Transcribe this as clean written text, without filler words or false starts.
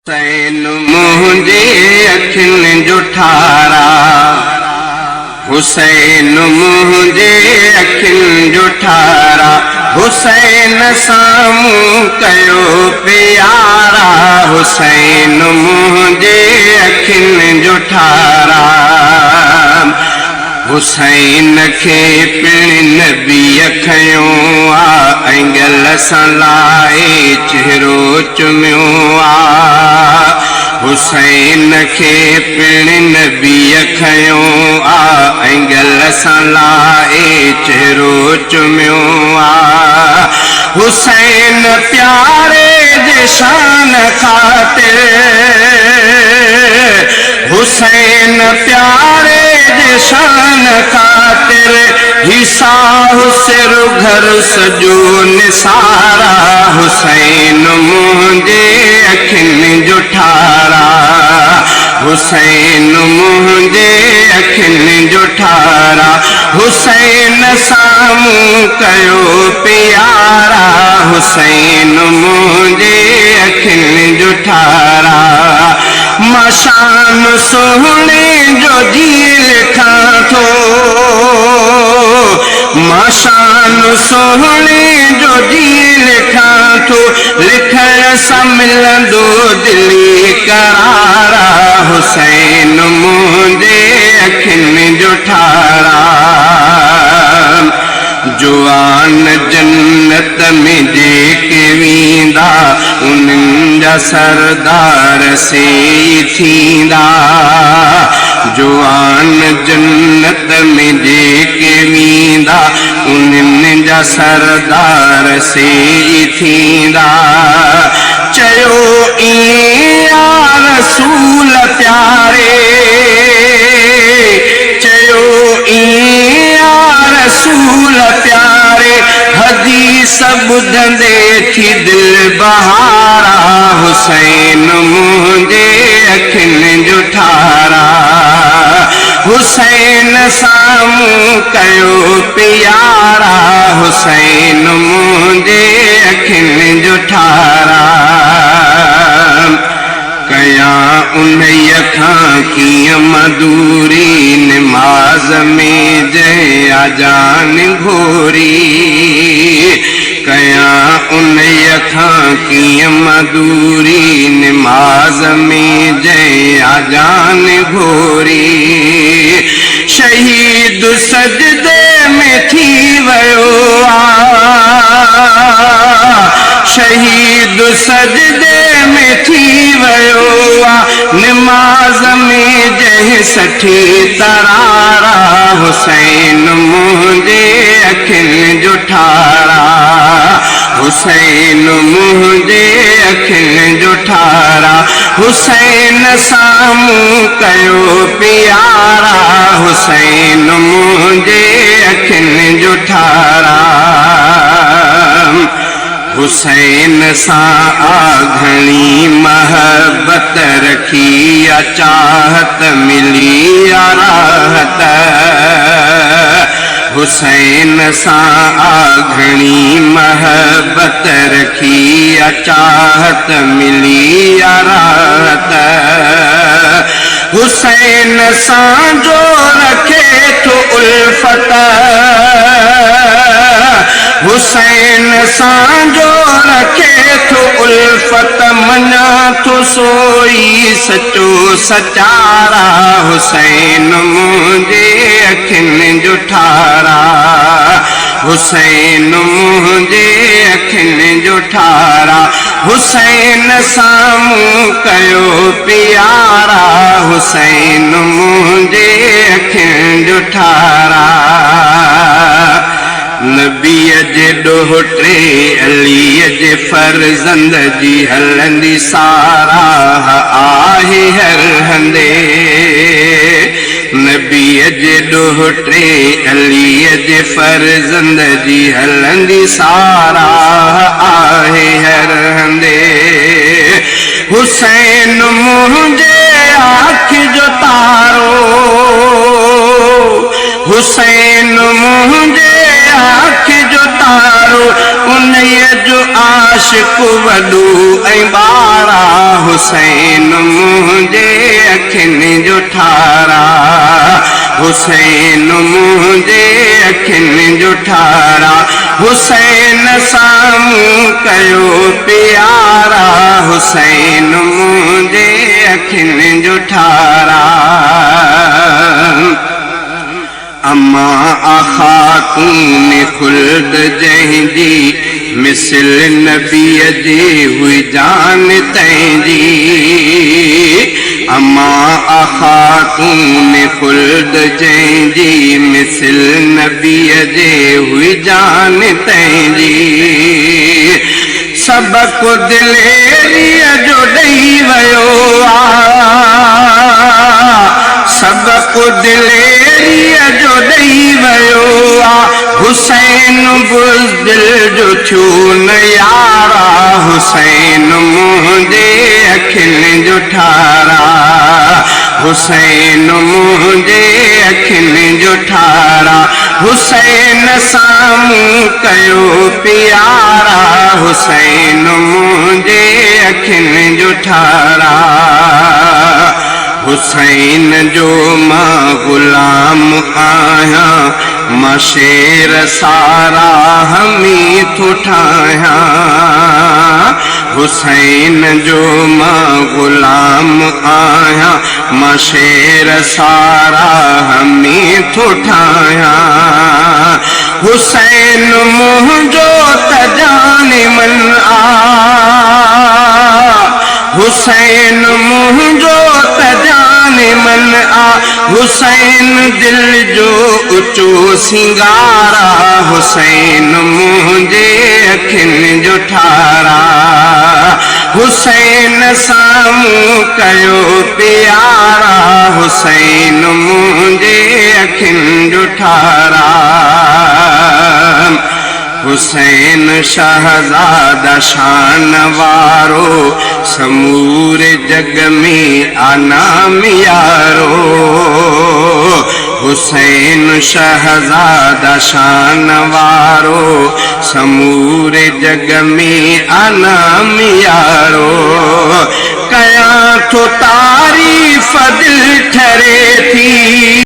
हुसैन मुझे अखिन जो ठारा, हुसैन मुझे अखिन जो ठारा, हुसैन सामूं कयो प्यारा, हुसैन मुझे अखिन जो ठारा। हुसैन के पिण नबी खयो आ, एंगल सां लाए चेहरो चुमियो आ। हुसैन के पिण नबी खयो आ, एंगल सां लाए चेहरो चुमियो आ। हुसैन प्यारे जे शान खातिर, हुसैन प्यारे जे शान खातिर, हिसा हुसैन घर सजो निसारा, हुसैन मुझे अखिन जो ठारा, हुसैन मुझे अखिन जो ठारा, हुसैन सामूं कयो प्यारा, हुसैन मुझे अखिन जो ठारा। मशान सोहणे जो जी लिखां थो, मशान सोहणे जो जी लिखां थो, लिखण सां मिलंदो दिली करारा, हुसैन मुझे अखिन जो ठारा। जुआन जन्नत में जेके वींदा, उन्हनि जा सरदार से थींदा। जुआन जन्नत में जेके वींदा, उन्हनि जा सरदार से थींदा। चयो इया रसूल प्यारे, चयो इया रसूल प्यारे, हदीस ॿुधंदे थी दिल बहारा, हुसैन मुझे अखिन जो ठारा, हुसैन सामूं कयो प्यारा, हुसैन मुझे अखिन जो ठारा। कया उन्हईअ खां कीअं मधूरी, निमाज़ में जय आजान घोरी, कया उन्हईअ खां कीअं मधूरी, निमाज़ में जय आजान घोरी। शहीद सजदे में थी वयो आ, शहीद सजदे में थी वयो आ, निमाज़ में जय सठी तरारा, हुसैन मुझे अखिन जो ठारा, हुसैन मुझे अखिन जो ठारा, हुसैन सामूं कयो प्यारा, हुसैन मुझे अखिन जो ठारा। हुसैन सां घणी महबत रखी, चाहत मिली राहत, हुसैन सां घणी महबत रखी, चाहत मिली राहत। हुसैन सां जो रखे थो उल्फत, हुसैन सां जो रखे थो उल्फत, मञा थो सोई सचो सचारा, हुसैन मुझे अखिन जो ठारा, हुसैन मुझे अखिन जो ठारा, हुसैन सामूं कयो प्यारा, हुसैन मुझे अखिन जो ठारा। नबीअ जे ॾोहिटे अलीअ जे फर्ज़ंद जी हलंदी साराह आहे हर हंधे, नबीअ जे ॾोहिटे अलीअ जे फर्ज़ंद जी हलंदी साराह आहे हर हंधे। हुसैन मुझे आँख जो तारो, हुसैन मुझे आँख जो तारो उन्हीअ जो आशिक़ वॾो ऐं ॿारा हुसैन मुंहिंजे अखियुनि जो ठारा हुसैन मुंहिंजे अखियुनि जो ठारा हुसैन साम्हूं कयो प्यारा हुसैन मुंहिंजे अखियुनि जो ठारा अम्मा खातून खुल्द जंहिंजी मिसल नबीअ जी हुई जान तंहिंजी अम्मा खातून खुल्द जंहिंजी मिसल नबीअ जी हुई जान तंहिंजी सबक़ दिलेरीअ जो ॾेई वियो सबक़ दिलेरीअ जो ॾेई वियो हुसैन बुज़दिल जो थियो न यारा हुसैन मुंहिंजे अखियुनि जो ठारा हुसैन मुंहिंजे अखियुनि जो ठारा हुसैन साम्हूं कयो प्यारा हुसैन मुंहिंजे अखियुनि जो ठारा हुसैन जो मां ग़ुलाम आहियां मां शेर सारा हमी थो ठाहियां हुसैन जो मां ग़ुलाम आहियां मां शेर सारा हमी थो ठाहियां हुसैन मुंहिंजो त जाने मन हुसैन मुंहिंजो त जाने मन हुसैन दिल जो ऊचो सिंगारा हुसैन मुंहिंजे अखियुनि जो ठारा हुसैन साम्हूं कयो प्यारा हुसैन मुंहिंजे अखियुनि जो ठारा हुसैन शहज़ादा शान वारो समूरे जग में आनाम यारो हुसैन शहज़ादा शान वारो समूरे जग में आनाम यारो कयां तो तारीफ़ दिल ठरे थी